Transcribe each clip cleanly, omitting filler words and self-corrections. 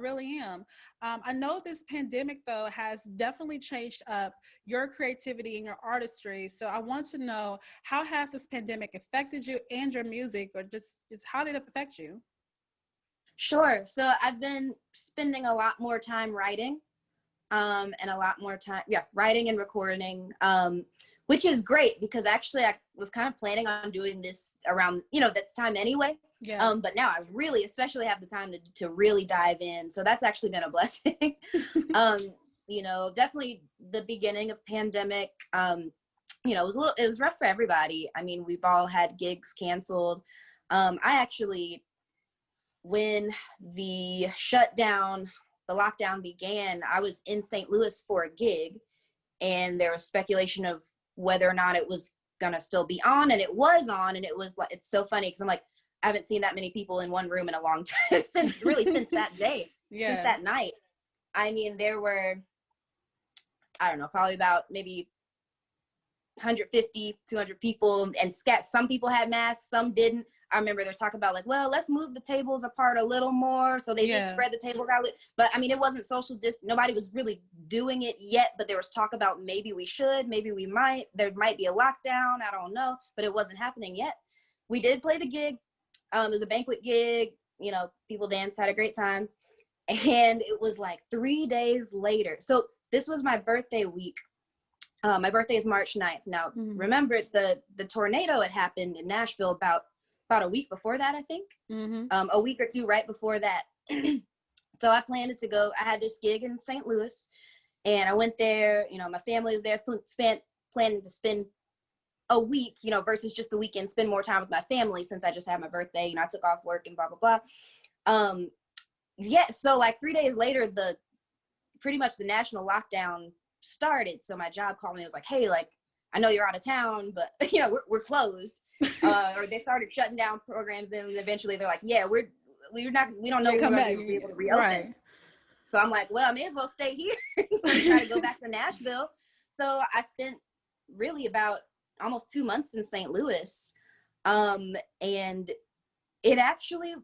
really am. I know this pandemic, though, has definitely changed up your creativity and your artistry. So I want to know, how has this pandemic affected you and your music, or just how did it affect you? Sure. So I've been spending a lot more time writing, and a lot more time, yeah, writing and recording, which is great because actually I was kind of planning on doing this around, that's time anyway. Yeah. But now I really, especially have the time to really dive in. So that's actually been a blessing. Definitely the beginning of pandemic, it was rough for everybody. I mean, we've all had gigs canceled. I actually, when the lockdown began, I was in St. Louis for a gig, and there was speculation of whether or not it was gonna still be on, and it was on, and it was like, it's so funny because I'm like, I haven't seen that many people in one room in a long time since that day, since that night. I mean, there were, I don't know, probably about maybe 150, 200 people, and some people had masks, some didn't. I remember there's talk about like, well, let's move the tables apart a little more. So they did spread the tables out. But I mean, it wasn't social distance. Nobody was really doing it yet, but there was talk about maybe we should, maybe we might, there might be a lockdown. I don't know, but it wasn't happening yet. We did play the gig. It was a banquet gig, people danced, had a great time. And it was like 3 days later. So this was my birthday week. My birthday is March 9th. Now, remember the tornado had happened in Nashville about a week before that, I think. A week or two right before that. So I planned to go. I had this gig in St. Louis, and I went there. My family was there. Planning to spend a week, versus just the weekend, spend more time with my family since I just had my birthday. I took off work and blah, blah, blah. So like 3 days later, pretty much the national lockdown started. So my job called me. It was like, hey, like, I know you're out of town, but we're closed. Or they started shutting down programs. Then eventually they're like, yeah, we don't know when we're going to be able to reopen. Right. So I'm like, well, I may as well stay here. So I try to go back to Nashville. So I spent really about almost 2 months in St. Louis. And it actually,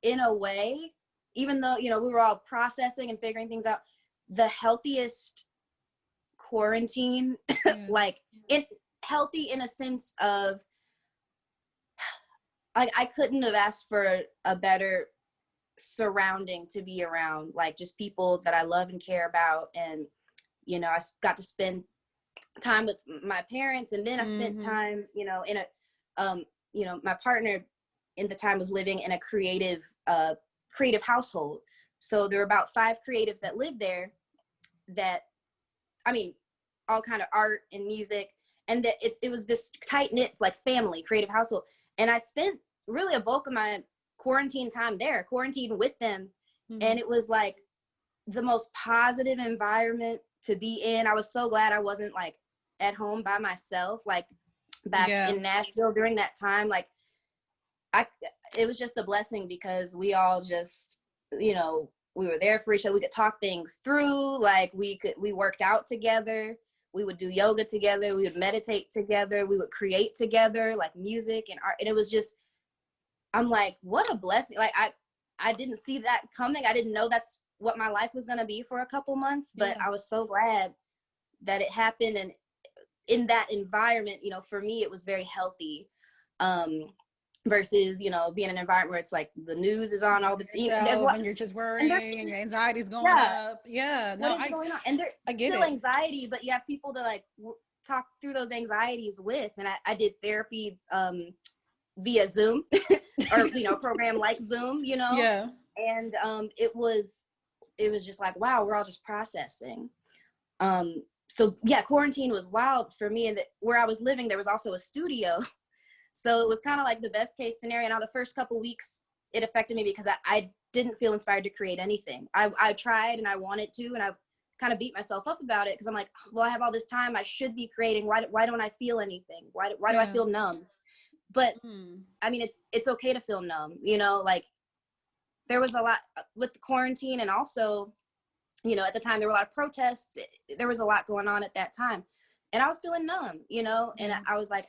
in a way, even though, we were all processing and figuring things out, the healthiest quarantine, like healthy in a sense of, I couldn't have asked for a better surrounding to be around, like just people that I love and care about. And, I got to spend time with my parents, and then I spent time, in a, my partner in the time was living in a creative household. So there were about 5 creatives that lived there that, I mean, all kind of art and music. And that it was this tight knit, like family, creative household. And I spent really a bulk of my quarantine time there, quarantined with them. And it was like the most positive environment to be in. I was so glad I wasn't like at home by myself, like back in Nashville during that time. Like it was just a blessing because we all just, we were there for each other. We could talk things through. Like we worked out together. We would do yoga together. We would meditate together. We would create together, like music and art. And it was just, I'm like, what a blessing. Like I didn't see that coming. I didn't know that's what my life was going to be for a couple months, but I was so glad that it happened. And in that environment, for me, it was very healthy. Versus, being in an environment where it's like the news is on all the time. And you're just worrying and your anxiety's going up. Yeah. What is going on? And there's still anxiety, but you have people to like talk through those anxieties with. And I did therapy via Zoom or, program like Zoom, Yeah. And it was just like, wow, we're all just processing. So yeah, quarantine was wild for me. And where I was living, there was also a studio. So it was kind of like the best case scenario. Now the first couple weeks, it affected me because I didn't feel inspired to create anything. I tried and I wanted to, and I kind of beat myself up about it because I'm like, well, I have all this time. I should be creating. Why don't I feel anything? Why do I feel numb? But I mean, it's okay to feel numb, like there was a lot with the quarantine, and also, at the time there were a lot of protests. There was a lot going on at that time, and I was feeling numb, and I was like,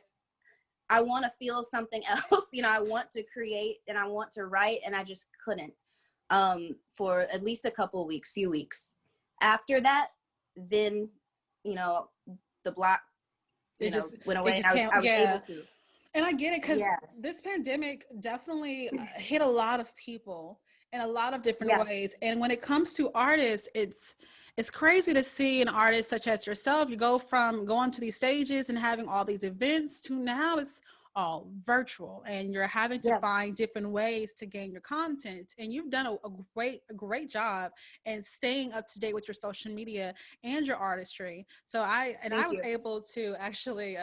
I want to feel something else. I want to create and I want to write, and I just couldn't. for at least a few weeks. After that, then, the block, went away, it and just can't, I was yeah. able to. And I get it, because Yeah. this pandemic definitely hit a lot of people in a lot of different Yeah. ways. And when it comes to artists, it's crazy to see an artist such as yourself. You go from going to these stages and having all these events to now it's all virtual, and you're having to Yeah. find different ways to gain your content. And you've done a great job in staying up to date with your social media and your artistry. So I Thank was you. able to actually,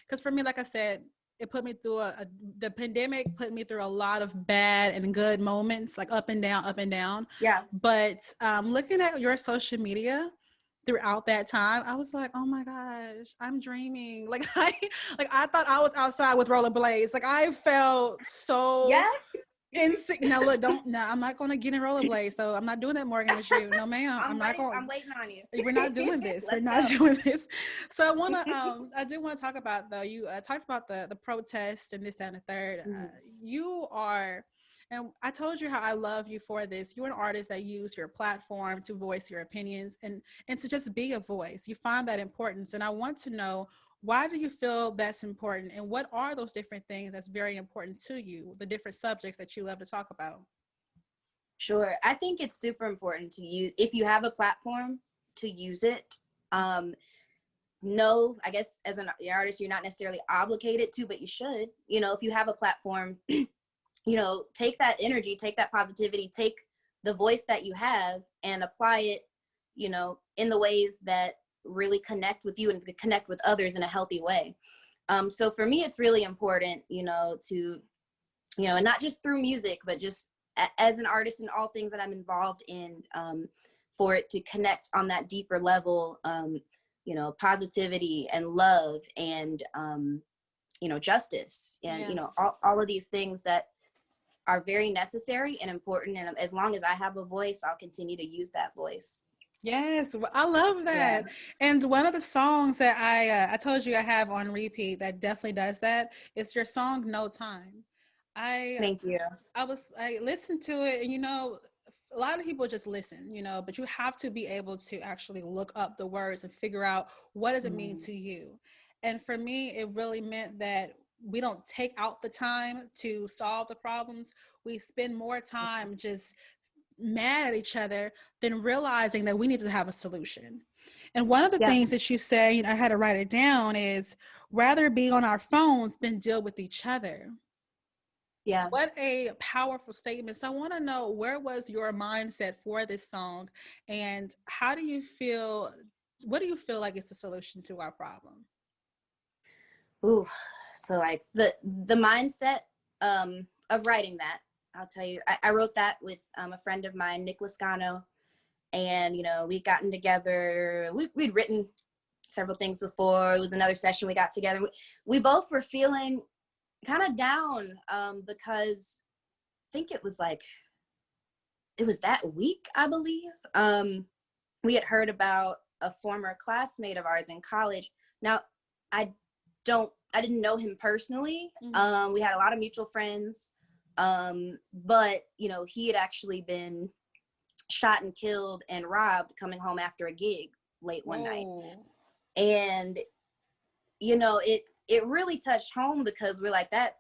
because for me, like I said, it put me through the pandemic put me through a lot of bad and good moments, like up and down, up and down. Yeah. But looking at your social media throughout that time, I was like, oh my gosh, I'm dreaming. Like I thought I was outside with rollerblades. Like I felt so Yeah. now look, I'm not going to get in rollerblades though. I'm not doing that, Morgan, with you. No, ma'am. I'm not going. I'm waiting on you. We're not doing this. We're Let's not go. doing this. So I do want to talk about, though, you talked about the protest and this, that, and the third. You are, and I told you how I love you for this. You're an artist that use your platform to voice your opinions and to just be a voice. You find that importance. And I want to know, why do you feel that's important? And what are those different things that's very important to you, the different subjects that you love to talk about? Sure. I think it's super important to use, if you have a platform, to use it. No, I guess as an artist, you're not necessarily obligated to, but you should. If you have a platform, take that energy, take that positivity, take the voice that you have and apply it, in the ways that really connect with you and connect with others in a healthy way. So for me, it's really important, to, and not just through music, but just as an artist in all things that I'm involved in, for it to connect on that deeper level, positivity and love and, justice and, Yeah. all of these things that are very necessary and important. And as long as I have a voice, I'll continue to use that voice. Yes, I love Yeah. that. And one of the songs that I told you I have on repeat that definitely does that is your song "No Time." I Thank you. I listened to it, and a lot of people just listen, but you have to be able to actually look up the words and figure out what does it mean to you. And for me, it really meant that we don't take out the time to solve the problems. We spend more time just mad at each other than realizing that we need to have a solution. And one of the Yeah. things that you say, I had to write it down, is rather be on our phones than deal with each other. Yeah. What a powerful statement. So I want to know, where was your mindset for this song, and how do you feel? What do you feel like is the solution to our problem? Ooh. So like the mindset of writing that, I'll tell you, I wrote that with a friend of mine, Nick Lascano, and we'd gotten together. We'd written several things before. It was another session we got together. We both were feeling kind of down, because I think it was that week, I believe. We had heard about a former classmate of ours in college. Now, I didn't know him personally. Mm-hmm. We had a lot of mutual friends, but he had actually been shot and killed and robbed coming home after a gig late one night. And it really touched home, because we're like, that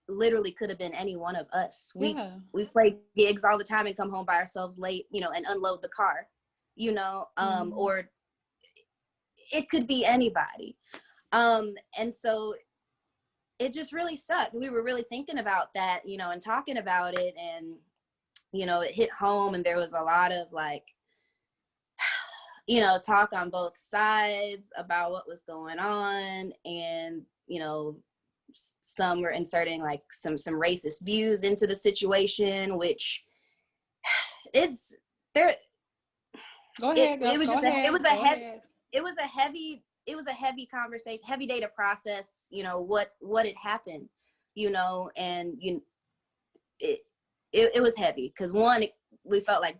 literally could have been any one of us. We play gigs all the time and come home by ourselves late, and unload the car, or it could be anybody. And so it just really sucked. We were really thinking about that, and talking about it, and it hit home, and there was a lot of talk on both sides about what was going on. And some were inserting some racist views into the situation, which it's there. Go ahead. It was go just ahead. it was a Go heavy ahead. it was a heavy conversation, heavy day to process, what had happened, and it was heavy, because one, we felt like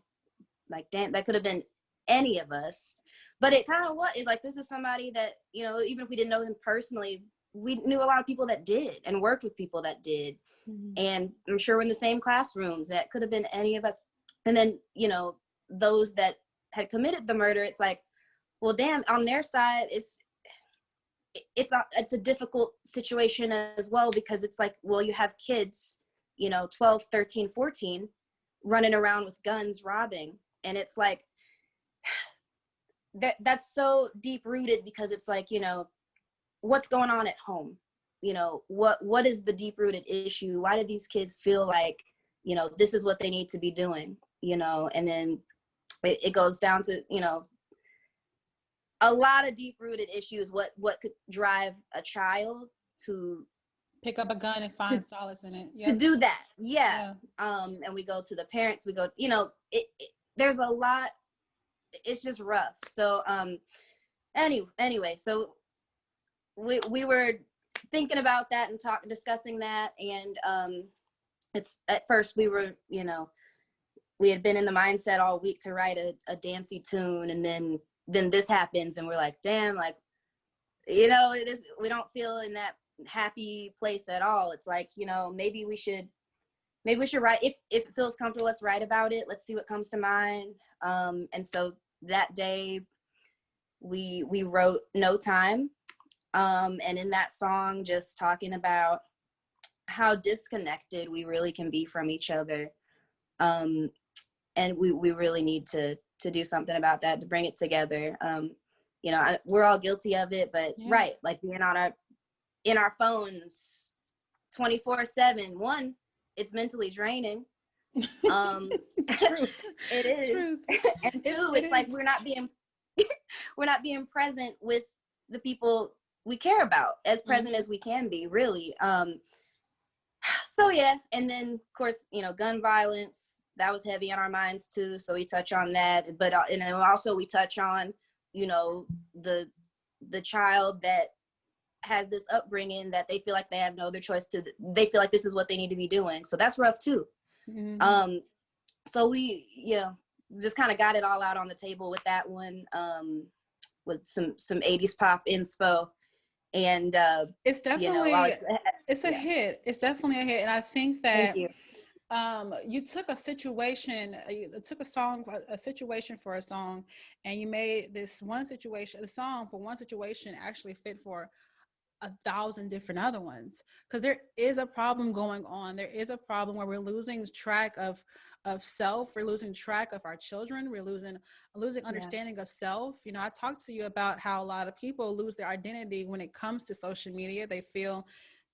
damn, that could have been any of us. But it kind of this is somebody that, even if we didn't know him personally, we knew a lot of people that did and worked with people that did. Mm-hmm. And I'm sure we're in the same classrooms. That could have been any of us. And then, you know, those that had committed the murder, it's like, well, damn, on their side, it's a difficult situation as well, because it's like, well, you have kids, you know, 12, 13, 14 running around with guns robbing, and it's like that's so deep rooted, because it's like, you know, what's going on at home, you know, what is the deep rooted issue? Why do these kids feel like, you know, this is what they need to be doing, you know? And then it goes down to, you know, a lot of deep rooted issues. What could drive a child to pick up a gun and find solace in it? Yep. To do that. Yeah. And we go to the parents, we go, you know, there's a lot, it's just rough. So anyway, so we were thinking about that and discussing that, and it's, at first we were, you know, we had been in the mindset all week to write a dancey tune, and then this happens, and we're like, damn, like, you know, we don't feel in that happy place at all. It's like, you know, maybe we should write, if it feels comfortable, let's write about it, let's see what comes to mind. And so that day we wrote No Time, and in that song, just talking about how disconnected we really can be from each other, and we really need to do something about that, to bring it together. You know, we're all guilty of it, but yeah. Right, like being in our phones 24/7. One, it's mentally draining. It is. Truth. And two, it's like we're not being present with the people we care about, as present as we can be, really. So yeah, and then of course, you know, gun violence, that was heavy on our minds too, so we touch on that. But and then also we touch on, you know, the child that has this upbringing that they feel like they have no other choice to, they feel like this is what they need to be doing, so that's rough too. Mm-hmm. So we, you know, just kind of got it all out on the table with that one, with some 80s pop inspo, and it's definitely, you know, it's a hit. It's definitely a hit, and I think that you took a situation, you took a situation for a song, and you made this one situation, the song for one situation actually fit for 1,000 different other ones, because there is a problem going on. There is a problem where we're losing track of self. We're losing track of our children. We're losing understanding of self. You know, I talked to you about how a lot of people lose their identity when it comes to social media. They feel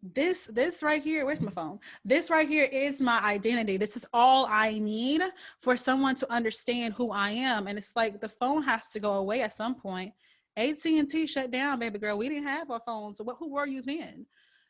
this right here, where's my phone? This right here is my identity. This is all I need for someone to understand who I am. And it's like the phone has to go away at some point. AT&T shut down, baby girl. We didn't have our phones. So who were you then?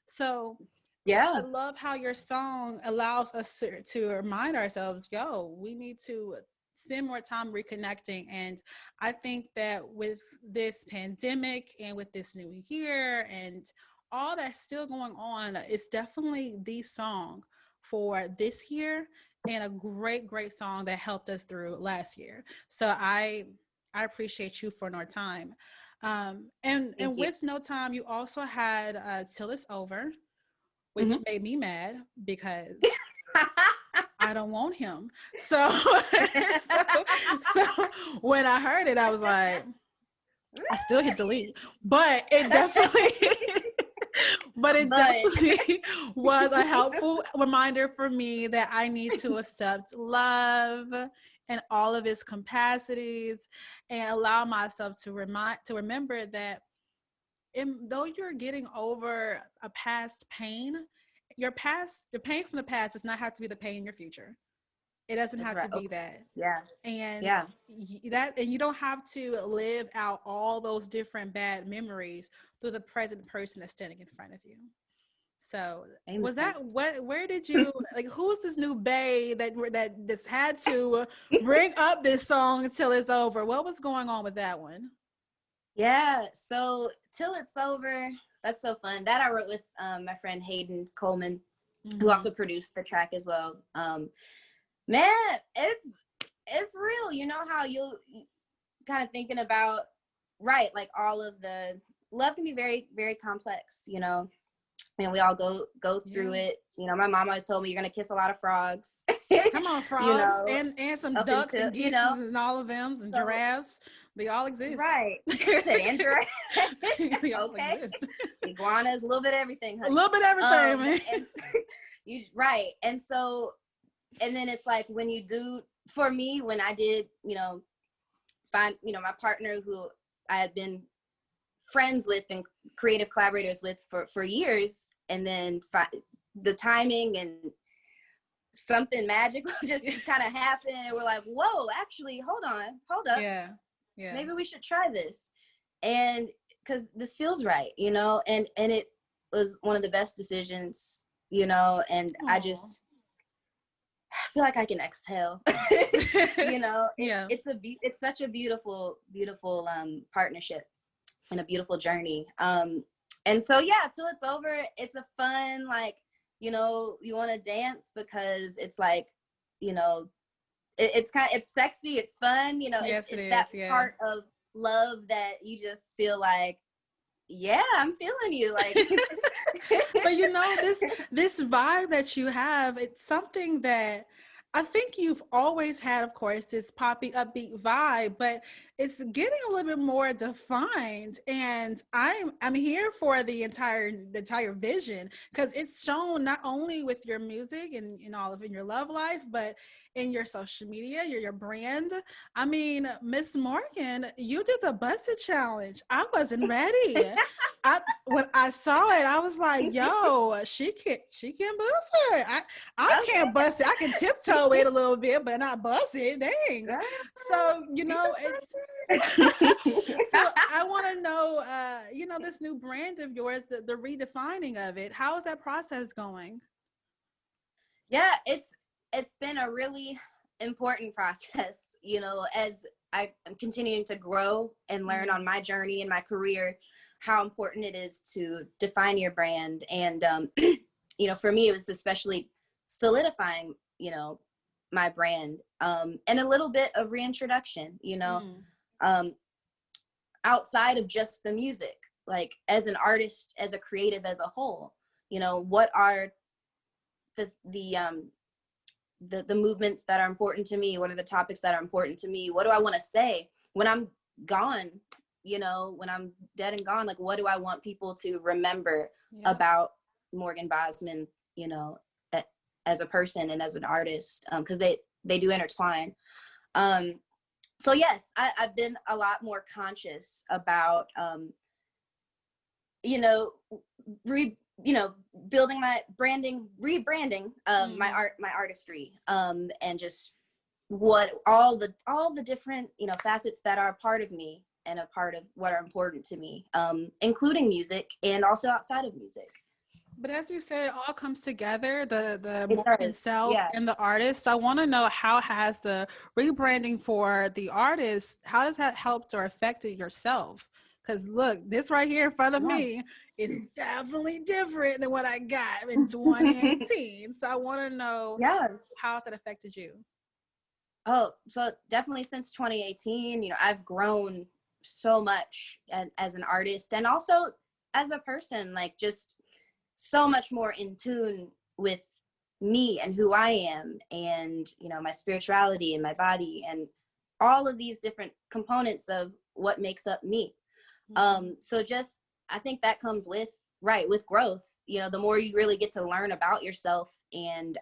So yeah, I love how your song allows us to remind ourselves, yo, we need to spend more time reconnecting. And I think that with this pandemic and with this new year and all that's still going on, it's definitely the song for this year, and a great song that helped us through last year. So I appreciate you for No Time. And with No Time, you also had Till It's Over, which made me mad because I don't want him. So when I heard it, I was like, I still hit delete, but it definitely was a helpful reminder for me that I need to accept love and all of its capacities, and allow myself to remember that though you're getting over a past pain, the pain from the past does not have to be the pain in your future. It doesn't have to be that. Yeah. And and you don't have to live out all those different bad memories through the present person that's standing in front of you. So was that where did you, like, who's this new bae that this had to bring up this song Till It's Over? What was going on with that one? Yeah, so Till It's Over, that's so fun. That I wrote with my friend Hayden Coleman, who also produced the track as well. Man, it's real. You know how you kind of thinking about, right, like all of the love can be very, very complex, you know. and we all go through it. You know, my mom always told me you're gonna kiss a lot of frogs. Come on, You frogs know, and some up ducks until, and you geese know, and all of them and so giraffes. They all exist. right. I said and giraffe. They all Okay. exist. Iguanas, a little bit of everything, A honey. little bit of everything, man. And you right. And so, and then it's like when you do, for me, when I did, you know, find, you know, my partner who I had been friends with and creative collaborators with for years, and then the timing and something magical just kind of happened, and we're like, whoa, actually, hold up, Yeah, maybe we should try this, and because this feels right, you know, and it was one of the best decisions, you know, and Aww. I just feel like I can exhale. You know, it's such a beautiful partnership and a beautiful journey. And so yeah, till it's over, it's a fun, like, you know, you want to dance because it's like, you know, it's sexy, it's fun, you know, yes, it's is, that yeah. part of love that you just feel like, yeah, I'm feeling you, like. But you know, this vibe that you have, it's something that I think you've always had, of course, this poppy upbeat vibe, but it's getting a little bit more defined. And I'm here for the entire vision, because it's shown not only with your music and in all of in your love life, but in your social media, your brand. I mean, Miss Morgan, you did the busted challenge. I wasn't ready. When I saw it, I was like, "Yo, she can bust it. I can't bust it. I can tiptoe it a little bit, but not bust it. Dang." So you know, it's. So I want to know, you know, this new brand of yours, the redefining of it. How is that process going? Yeah, it's been a really important process, you know, as I'm continuing to grow and learn on my journey in my career, how important it is to define your brand. And, you know, for me, it was especially solidifying, you know, my brand, and a little bit of reintroduction, you know, outside of just the music, like as an artist, as a creative, as a whole, you know, what are the movements that are important to me? What are the topics that are important to me? What do I want to say when I'm gone? You know, when I'm dead and gone, like, what do I want people to remember about Morgan Bosman, you know, as a person and as an artist? Because they do intertwine. So yes, I've been a lot more conscious about, you know, building my branding, rebranding my artistry, and just all the different, you know, facets that are a part of me and a part of what are important to me, including music and also outside of music. But as you said, it all comes together, the Morgan self and the artist. So I want to know, how has the rebranding for the artist, how has that helped or affected yourself? Because look, this right here in front of me is definitely different than what I got in 2018. So I want to know, how has that affected you? Oh, so definitely since 2018, you know, I've grown so much as an artist, and also as a person, like just so much more in tune with me and who I am, and, you know, my spirituality and my body and all of these different components of what makes up me. So just, I think that comes with growth, you know, the more you really get to learn about yourself, and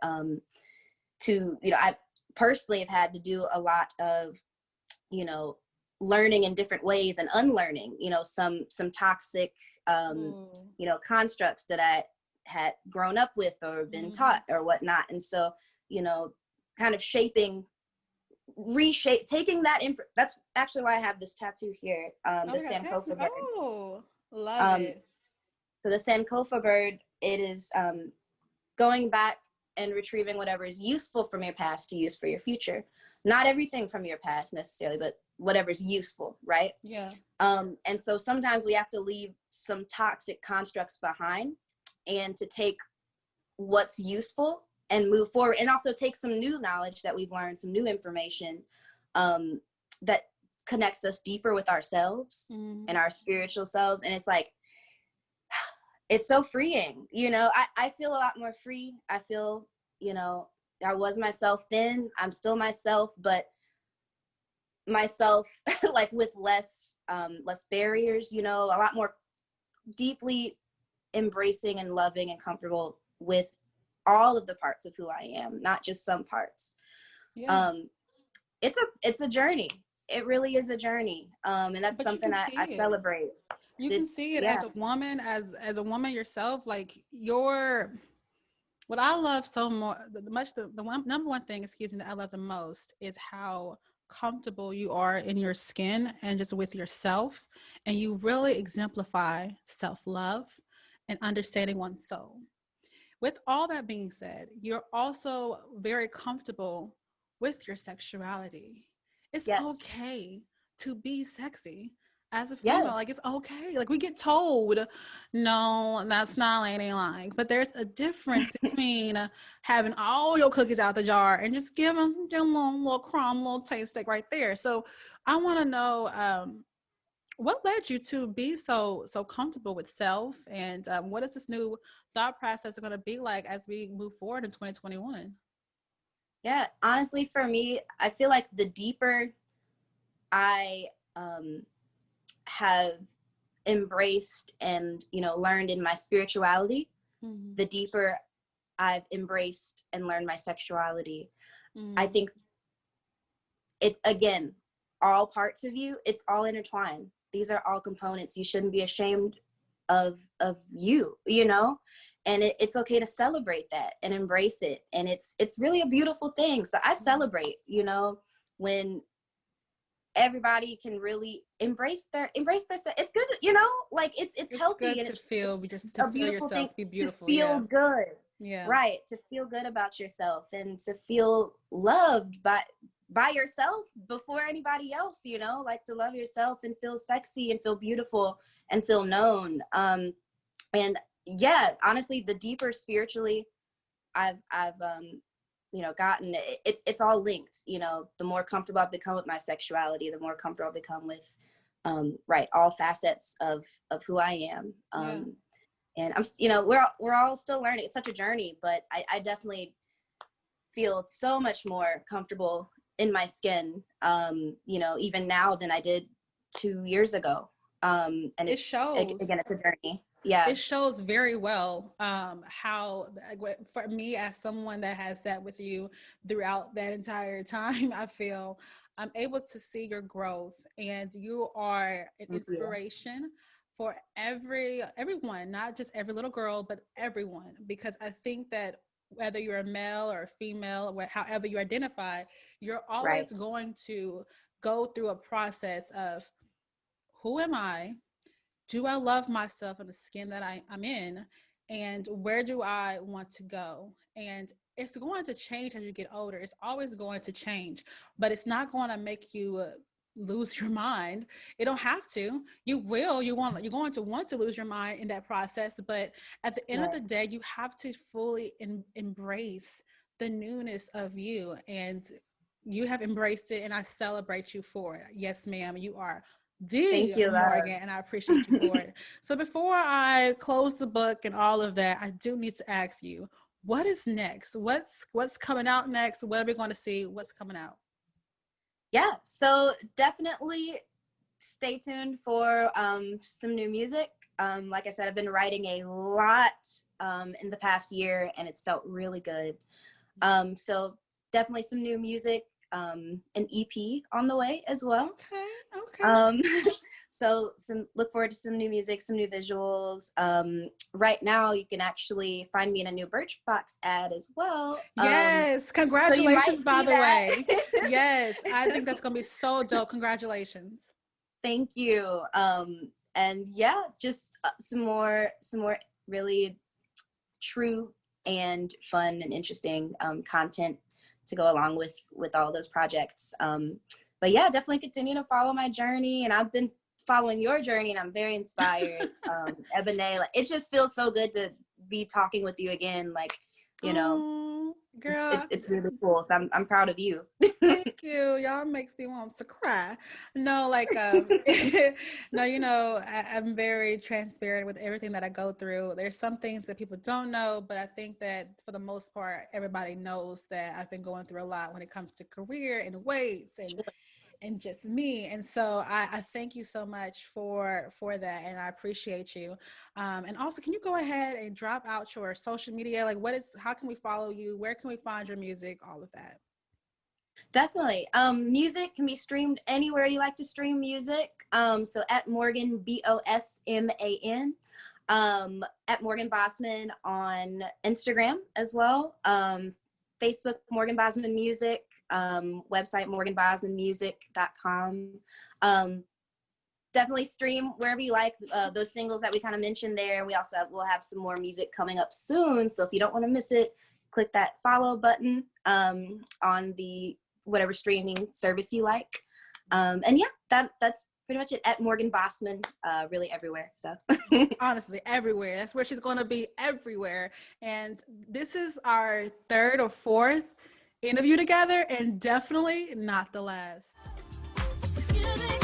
to, you know, I personally have had to do a lot of, you know, learning in different ways and unlearning, you know, some toxic, you know, constructs that I had grown up with or been taught or whatnot. And so, you know, kind of taking that that's actually why I have this tattoo here, the Sankofa bird. Oh, love it. So the Sankofa bird, it is going back and retrieving whatever is useful from your past to use for your future. Not everything from your past necessarily, but whatever's useful, right? Yeah. And so sometimes we have to leave some toxic constructs behind, and to take what's useful and move forward, and also take some new knowledge that we've learned, some new information, that connects us deeper with ourselves and our spiritual selves. And it's like, it's so freeing. You know, I feel a lot more free. I feel, you know, I was myself then, I'm still myself, but myself like with less barriers, you know, a lot more deeply embracing and loving and comfortable with all of the parts of who I am, not just some parts. Yeah. It's a journey. It really is a journey. And that's But you something can I see it. celebrate. You can It's, see it yeah. as a woman, as a woman yourself. Like your, what I love so more, the one number one thing, excuse me, that I love the most is how comfortable you are in your skin and just with yourself, and you really exemplify self-love and understanding one's soul. With all that being said, you're also very comfortable with your sexuality. It's Yes. okay to be sexy as a female. Yes. Like, it's okay. Like, we get told, no, that's not ladylike. But there's a difference between having all your cookies out the jar and just give them a little crumb, little taste stick right there. So I want to know, what led you to be so comfortable with self, and what is this new thought process going to be like as we move forward in 2021? Yeah, honestly, for me, I feel like the deeper I have embraced and, you know, learned in my spirituality, Mm-hmm. the deeper I've embraced and learned my sexuality. I Mm-hmm. think it's, again, all parts of you. It's all intertwined. These are all components. You shouldn't be ashamed of you, you know, and it's okay to celebrate that and embrace it. And it's really a beautiful thing. So I celebrate, you know, when everybody can really embrace their it's good to, you know, like it's It's healthy, good and to it's feel, just to a feel beautiful thing yourself, to be to beautiful. feel Yeah. good. Yeah. Right, to feel good about yourself and to feel loved by yourself before anybody else, you know, like to love yourself and feel sexy and feel beautiful and feel known. And yeah, honestly, the deeper spiritually I've you know, gotten, it's all linked. You know, the more comfortable I've become with my sexuality, the more comfortable I've become with right, all facets of who I am. Yeah. And I'm, you know, we're all still learning. It's such a journey, but I definitely feel so much more comfortable in my skin, you know, even now than I did 2 years ago. And It it's, again, shows. it's a journey. Yeah. It shows very well, how, for me, as someone that has sat with you throughout that entire time, I feel I'm able to see your growth, and you are an Thank you. inspiration for everyone, not just every little girl, but everyone, because I think that whether you're a male or a female, or however you identify, you're Right. always going to go through a process of, who am I? Do I love myself in the skin that I'm in? And where do I want to go? And it's going to change as you get older. It's always going to change, but it's not going to make you lose your mind. It don't have to. You will. You're going to want to lose your mind in that process. But at the end of Right. the day, you have to fully embrace the newness of you, and you have embraced it, and I celebrate you for it. Yes, ma'am, you are Thank the you, love. Morgan, and I appreciate you for it. So before I close the book and all of that, I do need to ask you, what is next? What's coming out next? What are we going to see? What's coming out? Yeah, so definitely stay tuned for some new music. Like I said, I've been writing a lot in the past year, and it's felt really good. So definitely some new music, an EP on the way as well. Okay, okay. Um, so look forward to some new music, some new visuals. Right now, you can actually find me in a new Birchbox ad as well. Yes, So you might congratulations, by see the that. way. Yes, I think that's going to be so dope. Congratulations. Thank you. And yeah, just some more really true and fun and interesting content to go along with all those projects. But yeah, definitely continue to follow my journey, and I've been following your journey, and I'm very inspired. Eboné, like, it just feels so good to be talking with you again. Like, you know, Girl, it's really cool. So I'm proud of you. thank you. Y'all makes me want to cry. No, like no, I'm very transparent with everything that I go through. There's some things that people don't know, but I think that for the most part, everybody knows that I've been going through a lot when it comes to career and weights and just me. And so I thank you so much for that, and I appreciate you. And also, can you go ahead and drop out your social media? Like, how can we follow you? Where can we find your music? All of that. Definitely. Music can be streamed anywhere you like to stream music. So at Morgan, Bosman, at Morgan Bosman on Instagram as well. Facebook, Morgan Bosman Music, website, morganbosmanmusic.com. Definitely stream wherever you like those singles that we kind of mentioned there. We also will have some more music coming up soon. So if you don't want to miss it, click that follow button on the whatever streaming service you like. And yeah, that's pretty much it at Morgan Bosman, really everywhere. So honestly, everywhere. That's where she's going to be, everywhere. And this is our third or fourth interview together, and definitely not the last. Music.